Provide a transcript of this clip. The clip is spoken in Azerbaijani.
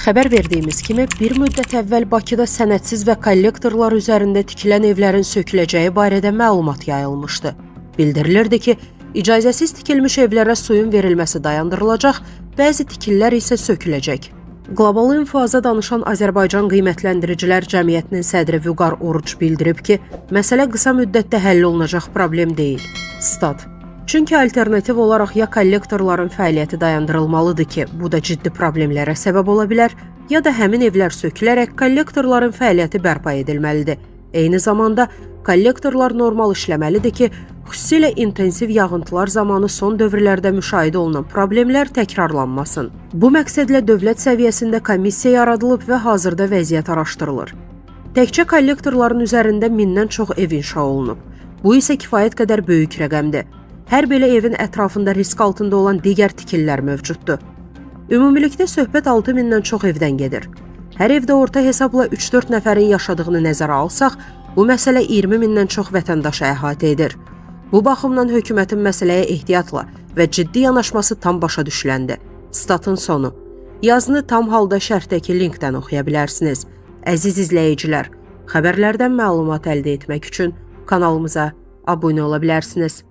Xəbər verdiyimiz kimi, bir müddət əvvəl Bakıda sənədsiz və kollektorlar üzərində tikilən evlərin söküləcəyi barədə məlumat yayılmışdı. Bildirilirdi ki, icazəsiz tikilmiş evlərə suyun verilməsi dayandırılacaq, bəzi tikililər isə söküləcək. Qlobal İnfoza danışan Azərbaycan Qiymətləndiricilər Cəmiyyətinin sədri Vüqar Oruç bildirib ki, məsələ qısa müddətdə həll olunacaq problem deyil. Stat: Çünki alternativ olaraq ya kollektorların fəaliyyəti dayandırılmalıdır ki, bu da ciddi problemlərə səbəb ola bilər, ya da həmin evlər sökülərək kollektorların fəaliyyəti bərpa edilməlidir. Eyni zamanda, kollektorlar normal işləməlidir ki, xüsusilə intensiv yağıntılar zamanı son dövrlərdə müşahidə olunan problemlər təkrarlanmasın. Bu məqsədlə dövlət səviyyəsində komissiya yaradılıb və hazırda vəziyyət araşdırılır. Təkcə kollektorların üzərində 1000-dən çox ev inşa olunub. Bu isə kifayət qədər böyük rəqəmdir. Hər belə evin ətrafında risk altında olan digər tikililər mövcuddur. Ümumilikdə söhbət 6000-dən çox evdən gedir. Hər evdə orta hesabla 3-4 nəfərin yaşadığını nəzərə alsaq, bu məsələ 20.000-dən çox vətəndaşı əhatə edir. Bu baxımdan hökumətin məsələyə ehtiyatla və ciddi yanaşması tam başa düşüləndir. Statın sonu. Yazını tam halda şərhdəki linkdən oxuya bilərsiniz. Əziz izləyicilər, xəbərlərdən məlumat əldə etmək üçün kanalımıza abunə ola bilərsiniz.